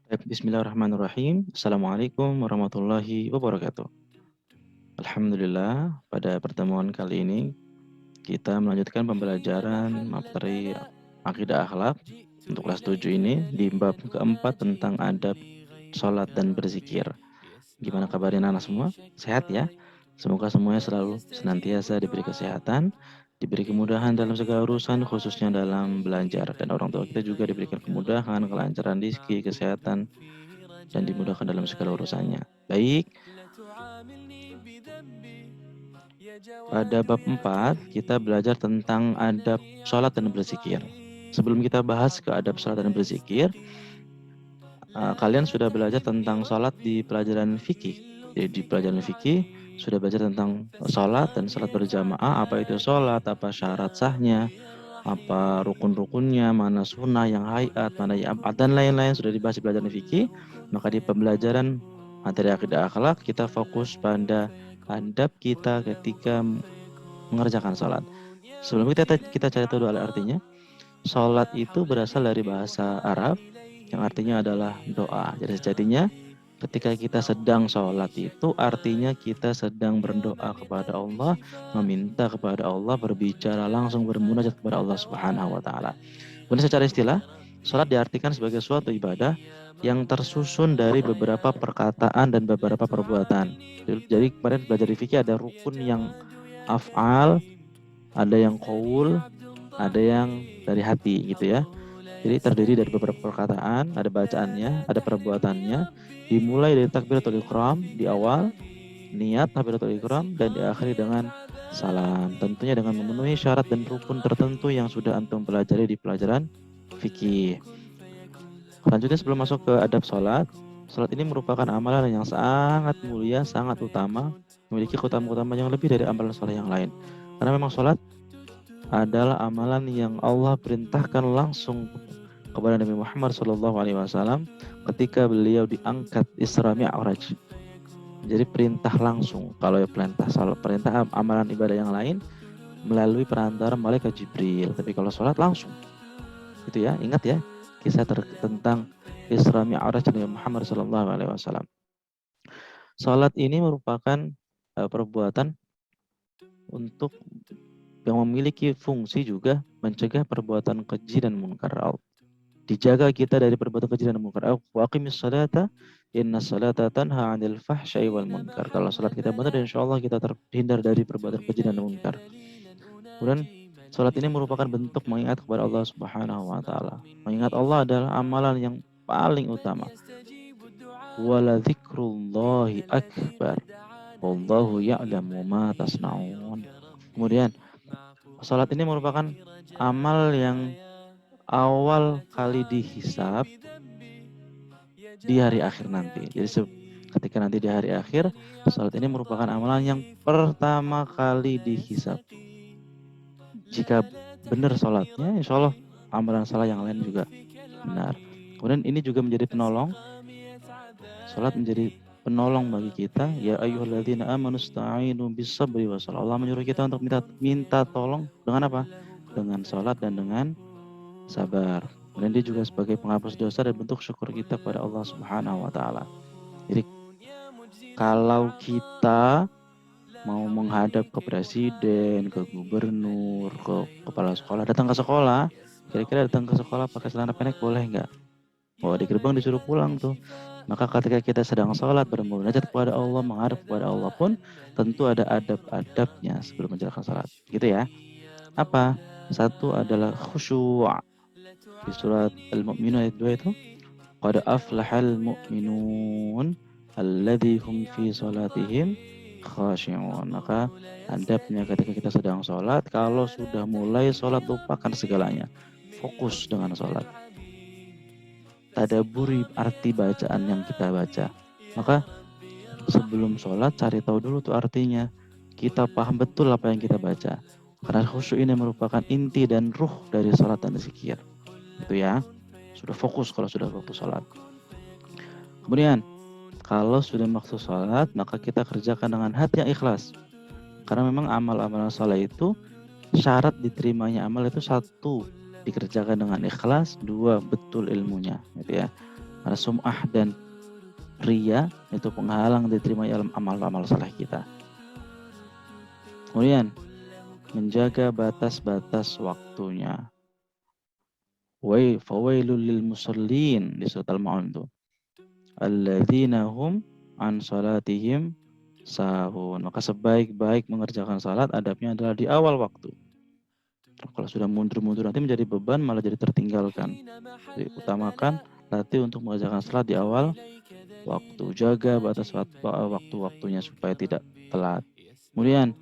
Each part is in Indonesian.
Baik, bismillahirrahmanirrahim. Assalamualaikum warahmatullahi wabarakatuh. Alhamdulillah, pada pertemuan kali ini kita melanjutkan pembelajaran materi akidah akhlak untuk kelas 7 ini di bab keempat tentang adab sholat dan berzikir. Gimana kabarnya anak semua? Sehat ya? Semoga semuanya selalu senantiasa diberi kesehatan, diberi kemudahan dalam segala urusan, khususnya dalam belajar. Dan orang tua kita juga diberikan kemudahan, kelancaran rezeki, kesehatan, dan dimudahkan dalam segala urusannya. Baik, pada bab 4 kita belajar tentang adab sholat dan berzikir. Sebelum kita bahas ke adab sholat dan berzikir, kalian sudah belajar tentang sholat di pelajaran fikih. Jadi di pelajaran fikih sudah belajar tentang sholat dan sholat berjamaah, apa itu sholat, apa syarat sahnya, apa rukun-rukunnya, mana sunnah yang hayat, mana yang abad, dan lain-lain sudah dibahas di pelajaran fikih. Maka di pembelajaran materi akidah akhlak kita fokus pada adab kita ketika mengerjakan sholat. Sebelum kita cari tahu dulu artinya, sholat itu berasal dari bahasa Arab yang artinya adalah doa. Jadi sejatinya ketika kita sedang sholat itu artinya kita sedang berdoa kepada Allah, meminta kepada Allah, berbicara langsung, bermunajat kepada Allah Subhanahu wa taala. Kemudian secara istilah, sholat diartikan sebagai suatu ibadah yang tersusun dari beberapa perkataan dan beberapa perbuatan. Jadi kemarin belajar di fikih ada rukun yang af'al, ada yang qaul, ada yang dari hati gitu ya. Jadi terdiri dari beberapa perkataan, ada bacaannya, ada perbuatannya. Dimulai dari takbiratul ihram di awal, niat takbiratul ihram, dan diakhiri dengan salam. Tentunya dengan memenuhi syarat dan rukun tertentu yang sudah antum pelajari di pelajaran fikih. Selanjutnya sebelum masuk ke adab sholat, sholat ini merupakan amalan yang sangat mulia, sangat utama, memiliki keutamaan yang lebih dari amalan sholat yang lain. Karena memang sholat adalah amalan yang Allah perintahkan langsung kepada Nabi Muhammad SAW ketika beliau diangkat Isra Mi'raj. Jadi perintah langsung. Kalau perintah amalan ibadah yang lain melalui perantara malaikat Jibril. Tapi kalau sholat langsung. Itu ya, ingat ya kisah tentang Isra Mi'raj Nabi Muhammad SAW. Sholat ini merupakan perbuatan untuk yang memiliki fungsi juga mencegah perbuatan keji dan munkar. Dijaga kita dari perbuatan keji dan munkar. Wa aqimis salata inna salata tanha 'anil fahsya'i wal munkar. Kalau salat kita benar, insyaallah kita terhindar dari perbuatan keji dan munkar. Kemudian salat ini merupakan bentuk mengingat kepada Allah Subhanahu wa taala. Mengingat Allah adalah amalan yang paling utama. Wala dzikrullahi akbar. Wallahu ya'lamu ma tasna'un. Kemudian salat ini merupakan amal yang awal kali dihisab di hari akhir nanti. Jadi ketika nanti di hari akhir, salat ini merupakan amalan yang pertama kali dihisab. Jika benar salatnya, insya Allah amalan salat yang lain juga benar. Kemudian ini juga menjadi penolong. Salat menjadi penolong bagi kita. Ya ayyuhalladzina amanu sta'inu bis-sabri was-shalah. Allah menyuruh kita untuk minta tolong dengan apa? Dengan salat dan dengan sabar. Kemudian dia juga sebagai penghapus dosa dan bentuk syukur kita kepada Allah Subhanahu wa taala. Jadi kalau kita mau menghadap ke presiden, ke gubernur, ke kepala sekolah, datang ke sekolah, kira-kira datang ke sekolah pakai celana pendek boleh nggak? Oh, di gerbang disuruh pulang tuh. Maka ketika kita sedang sholat, bermunajat kepada Allah, menghadap kepada Allah pun, tentu ada adab-adabnya sebelum menjalankan sholat. Gitu ya. Apa? Satu adalah khusyuk. Di surat Al-Mu'minun ayat 2 itu, qad aflahal mu'minun alladzi hum fi salatihim khashi'un. Maka adabnya ketika kita sedang sholat, kalau sudah mulai sholat lupakan segalanya, fokus dengan sholat, tadaburi arti bacaan yang kita baca. Maka sebelum sholat cari tahu dulu tuh artinya, kita paham betul apa yang kita baca, karena khusyuk ini merupakan inti dan ruh dari sholat dan zikir. Itu ya, sudah fokus kalau sudah waktu sholat. Kemudian kalau sudah waktu sholat, maka kita kerjakan dengan hati yang ikhlas. Karena memang amal-amal sholat itu syarat diterimanya amal itu satu, dikerjakan dengan ikhlas, dua, betul ilmunya, gitu ya. Ada sum'ah dan riya, itu penghalang diterima amal-amal saleh kita. Kemudian menjaga batas-batas waktunya. Fawailul lil musallin di surat Al-Ma'un itu. Alladzina hum an salatihim sahun. Maka sebaik-baik mengerjakan salat adabnya adalah di awal waktu. Kalau sudah mundur-mundur nanti menjadi beban, malah jadi tertinggalkan. Jadi utamakan latih untuk mengerjakan salat di awal waktu. Jaga batas waktu-waktunya supaya tidak telat. Kemudian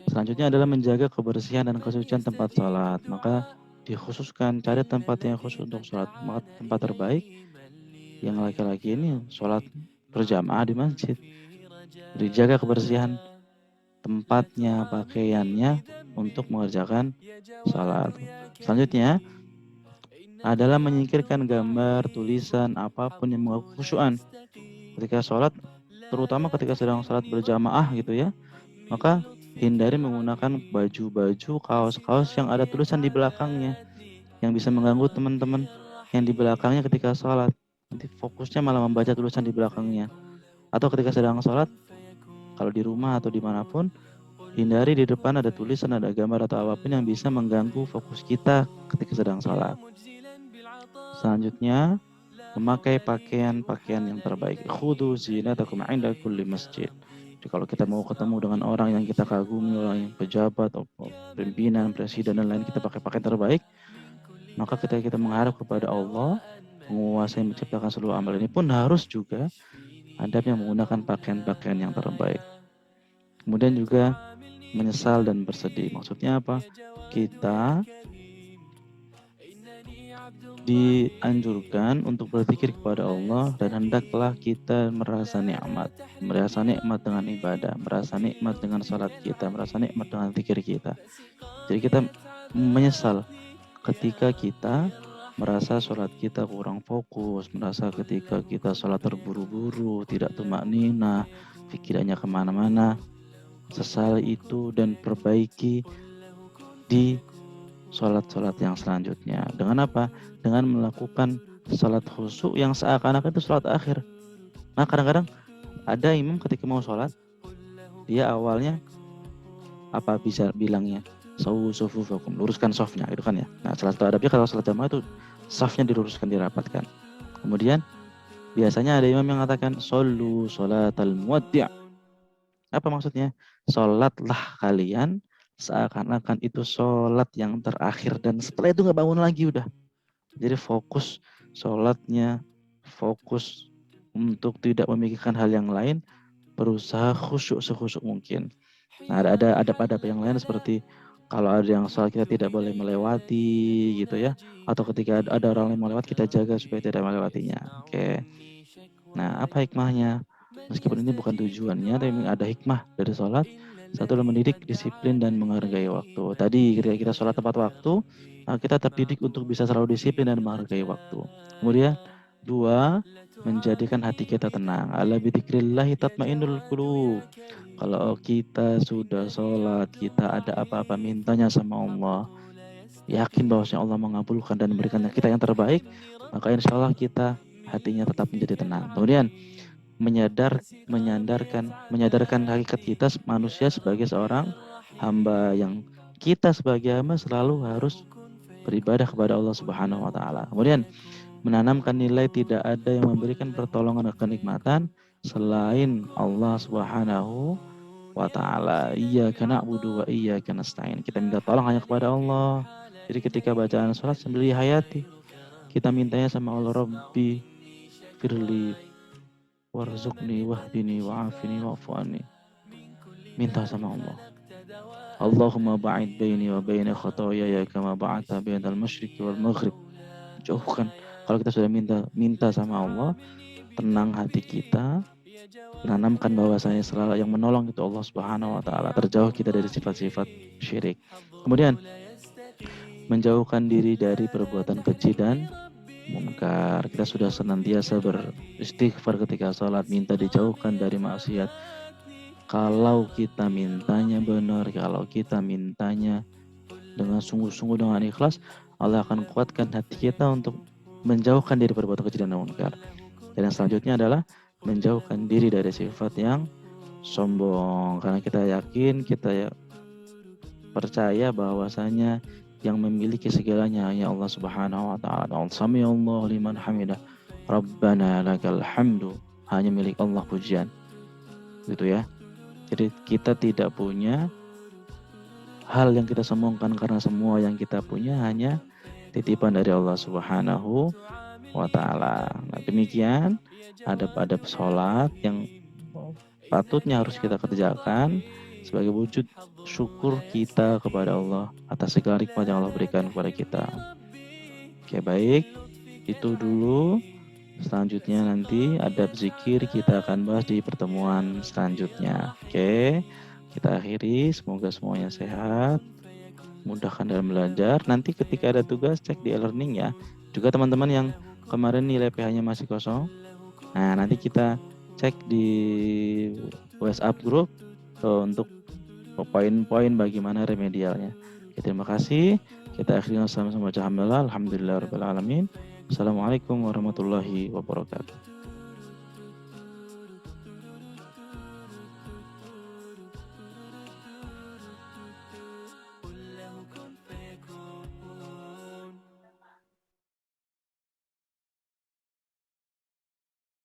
selanjutnya adalah menjaga kebersihan dan kesucian tempat salat. Maka dikhususkan cari tempat yang khusus untuk salat. Maka tempat terbaik yang laki-laki ini salat berjamaah di masjid. Jadi jaga kebersihan tempatnya, pakaiannya untuk mengerjakan salat. Selanjutnya adalah menyingkirkan gambar, tulisan, apapun yang mengganggu khusyuan ketika sholat, terutama ketika sedang sholat berjamaah gitu ya. Maka hindari menggunakan baju-baju, kaos-kaos yang ada tulisan di belakangnya yang bisa mengganggu teman-teman yang di belakangnya ketika sholat. Nanti fokusnya malah membaca tulisan di belakangnya. Atau ketika sedang sholat, kalau di rumah atau dimanapun, hindari di depan ada tulisan, ada gambar atau apapun yang bisa mengganggu fokus kita ketika sedang sholat. Selanjutnya, memakai pakaian-pakaian yang terbaik. Khudu zinatakum 'inda kulli masjid. Jadi kalau kita mau ketemu dengan orang yang kita kagumi, orang yang pejabat, atau pimpinan, presiden dan lain, kita pakai pakaian terbaik. Maka ketika kita mengharap kepada Allah, penguasa yang menciptakan seluruh amal ini pun harus juga adabnya menggunakan pakaian-pakaian yang terbaik. Kemudian juga menyesal dan bersedih. Maksudnya apa? Kita dianjurkan untuk berzikir kepada Allah dan hendaklah kita merasa nikmat dengan ibadah, merasa nikmat dengan salat kita, merasa nikmat dengan zikir kita. Jadi kita menyesal ketika kita merasa salat kita kurang fokus, merasa ketika kita salat terburu-buru, tidak tumakninah, pikirannya kemana-mana. Sesali itu dan perbaiki di sholat-sholat yang selanjutnya. Dengan apa? Dengan melakukan sholat khusyuk yang seakan-akan itu sholat akhir. Nah kadang-kadang ada imam ketika mau sholat, dia awalnya apa bisa bilangnya? Sufufakum, luruskan softnya gitu kan ya. Nah salah satu adabnya kalau sholat jamaah itu softnya diluruskan, dirapatkan. Kemudian biasanya ada imam yang mengatakan shollu sholatal muwaddi'. Apa maksudnya? Sholatlah kalian seakan-akan itu sholat yang terakhir dan setelah itu nggak bangun lagi udah. Jadi fokus sholatnya, fokus untuk tidak memikirkan hal yang lain, berusaha khusyuk sekhusyuk mungkin. Nah ada adab-adab yang lain seperti kalau ada yang sholat kita tidak boleh melewati gitu ya, atau ketika ada orang yang melewati kita jaga supaya tidak melewatinya. Oke. Nah apa hikmahnya? Meskipun ini bukan tujuannya, tapi ada hikmah dari sholat. Satu adalah mendidik disiplin dan menghargai waktu. Tadi ketika kita sholat tepat waktu, kita terdidik untuk bisa selalu disiplin dan menghargai waktu. Kemudian, dua, menjadikan hati kita tenang. Ala bidzikrillahi tatmainnul qulub. Kalau kita sudah sholat, kita ada apa-apa mintanya sama Allah, yakin bahwasanya Allah mengabulkan dan memberikan kita yang terbaik, maka insya Allah kita hatinya tetap menjadi tenang. Kemudian, menyadarkan hakikat kita manusia sebagai seorang hamba, yang kita sebagai hamba selalu harus beribadah kepada Allah Subhanahu wa taala. Kemudian menanamkan nilai tidak ada yang memberikan pertolongan dan kenikmatan selain Allah Subhanahu wa taala. Iyyaka na'budu wa iyyaka nasta'in. Kita minta tolong hanya kepada Allah. Jadi ketika bacaan salat sambil hayati, kita mintanya sama Allah, Rabbi firli warzuqni wahdini wa'afini wa'fu anni. Minta sama Allah. Allahumma ba'id baini wa baina khataayaya kama ba'adta bainal masyriqi wal maghrib. Jauhkan. Kalau kita sudah minta sama Allah, tenang hati kita, tanamkan bahwasanya selalu yang menolong itu Allah Subhanahu wa taala. Terjauh kita dari sifat-sifat syirik. Kemudian menjauhkan diri dari perbuatan keji dan munkar. Kita sudah senantiasa beristighfar ketika sholat, minta dijauhkan dari maksiat. Kalau kita mintanya benar, kalau kita mintanya dengan sungguh-sungguh, dengan ikhlas, Allah akan kuatkan hati kita untuk menjauhkan diri perbuatan keji dan munkar. Dan yang selanjutnya adalah menjauhkan diri dari sifat yang sombong, karena kita yakin, kita percaya bahwasanya yang memiliki segalanya hanya Allah Subhanahu wa taala. Sami'allahu liman hamidah. Rabbana lakal hamdu. Hanya milik Allah pujian. Gitu ya. Jadi kita tidak punya hal yang kita sombongkan, karena semua yang kita punya hanya titipan dari Allah Subhanahu wa taala. Nah, demikian adab-adab sholat yang patutnya harus kita kerjakan sebagai wujud syukur kita kepada Allah atas segala nikmat yang Allah berikan kepada kita. Oke, baik. Itu dulu. Selanjutnya nanti adab zikir kita akan bahas di pertemuan selanjutnya. Oke, kita akhiri. Semoga semuanya sehat, mudahkan dalam belajar. Nanti ketika ada tugas cek di e-learning ya. Juga teman-teman yang kemarin nilai PH-nya masih kosong, nah nanti kita cek di WhatsApp group untuk poin-poin bagaimana remedialnya. Oke, terima kasih. Kita akhirnya sama-sama baca alhamdulillah, alhamdulillahirabbil alamin. Assalamualaikum warahmatullahi wabarakatuh.